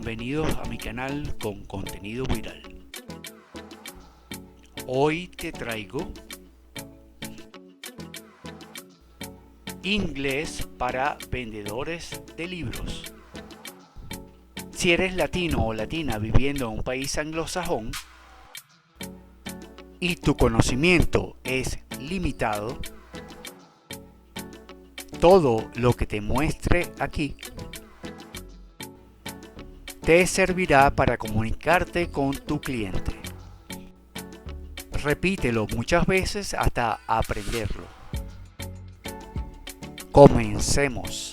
Bienvenidos a mi canal con contenido viral. Hoy te traigo inglés para vendedores de libros. Si eres latino o latina viviendo en un país anglosajón y tu conocimiento es limitado, todo lo que te muestre aquí te servirá para comunicarte con tu cliente. Repítelo muchas veces hasta aprenderlo. Comencemos.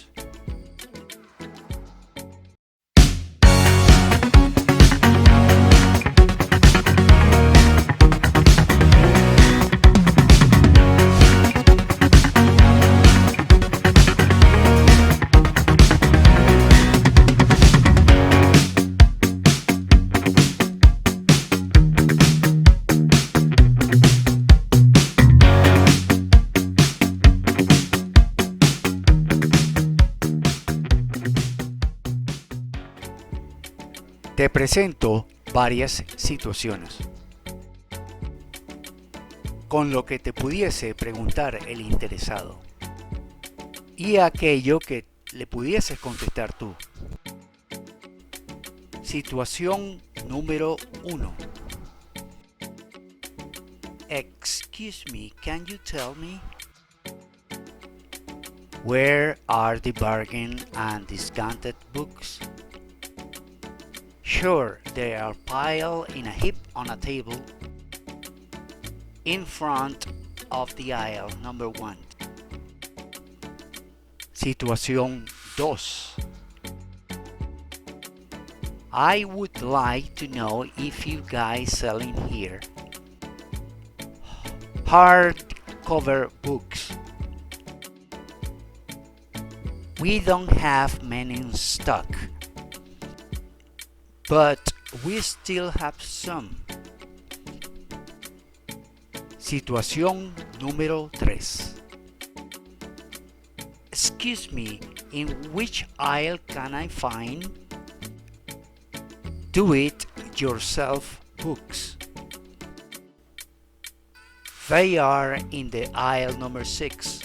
Te presento varias situaciones con lo que te pudiese preguntar el interesado y aquello que le pudieses contestar tú. Situación número 1. Excuse me, can you tell me where are the bargain and discounted books? Sure, they are piled in a heap on a table in front of the aisle number 1. Situación 2. I would like to know if you guys selling here hardcover books. We don't have many in stock, but we still have some. Situación número 3. Excuse me, in which aisle can I find do-it-yourself books? They are in the aisle number 6.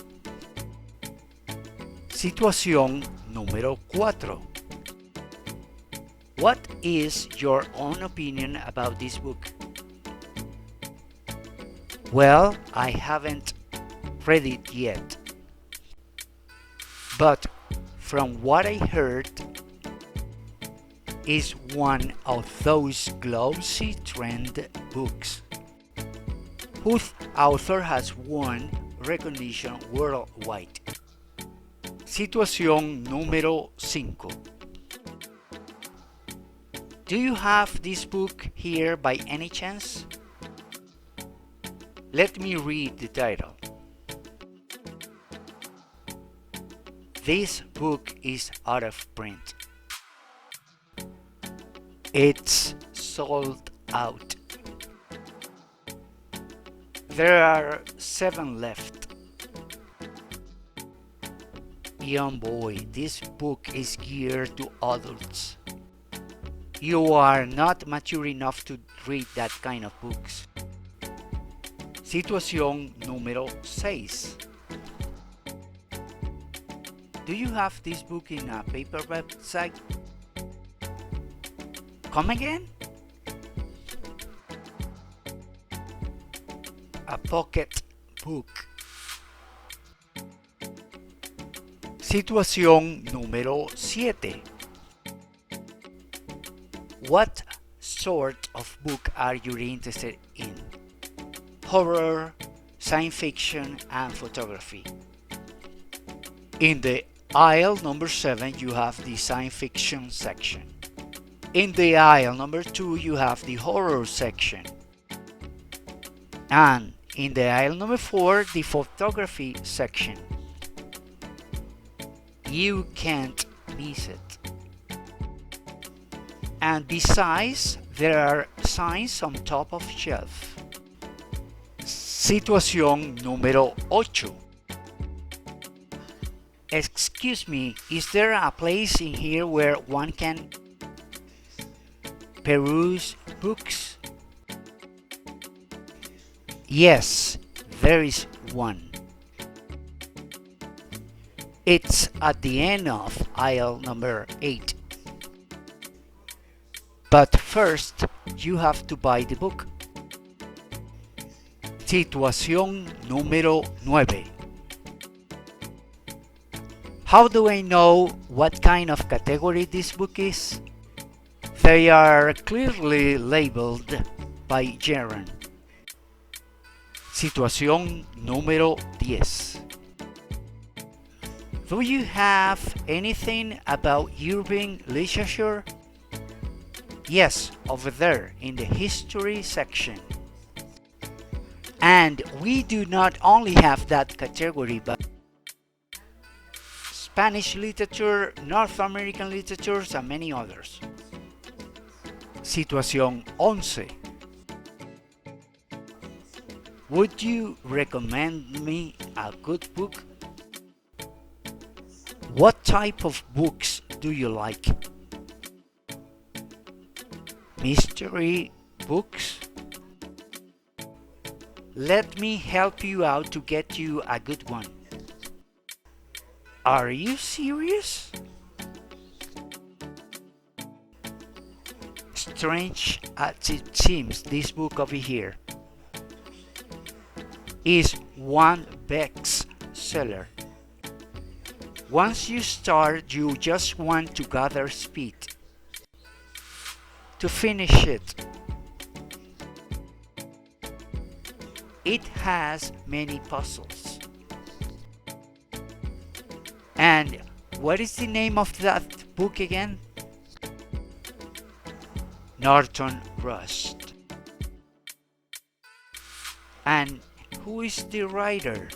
Situación número 4. What is your own opinion about this book? Well, I haven't read it yet, but from what I heard, it's one of those glossy trend books whose author has won recognition worldwide. Situación número 5. Do you have this book here by any chance? Let me read the title. This book is out of print. It's sold out. There are 7 left. Young boy, this book is geared to adults. You are not mature enough to read that kind of books. Situación número 6. Do you have this book in a paperback site? Come again? A pocket book. Situación número 7. What sort of book are you interested in? Horror, science fiction, and photography. In the aisle number 7, you have the science fiction section. In the aisle number 2, you have the horror section. And in the aisle number 4, the photography section. You can't miss it. And besides, there are signs on top of shelf. Situación número 8. Excuse me, is there a place in here where one can peruse books? Yes, there is one. It's at the end of aisle number 8. But first, you have to buy the book. Situación número 9. How do I know what kind of category this book is? They are clearly labeled by genre. Situación número 10. Do you have anything about urban literature? Yes, over there in the history section. And we do not only have that category, but Spanish literature, North American literatures, and many others. Situación 11. Would you recommend me a good book? What type of books do you like? Mystery books? Let me help you out to get you a good one. Are you serious? Strange as it seems, this book over here is one bestseller. Once you start, you just want to gather speed to finish it. It has many puzzles. And what is the name of that book again? Norton Rust. And who is the writer?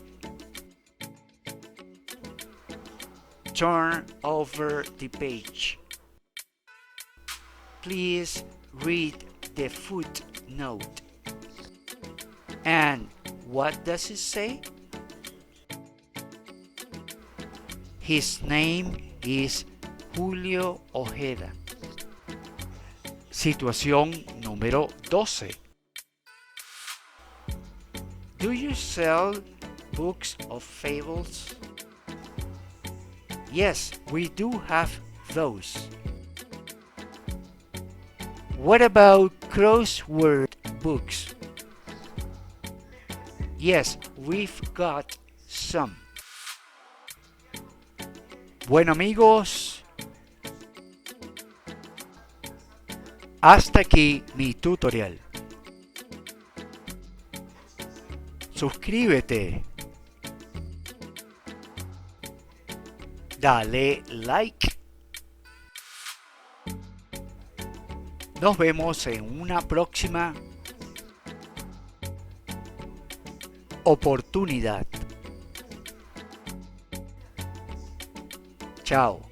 Turn over the page. Please read the footnote. And what does it say? His name is Julio Ojeda. Situación número 12. Do you sell books of fables? Yes, we do have those. What about crossword books? Yes, we've got some. Bueno amigos, hasta aquí mi tutorial. Suscríbete. Dale like. Nos vemos en una próxima oportunidad. Chao.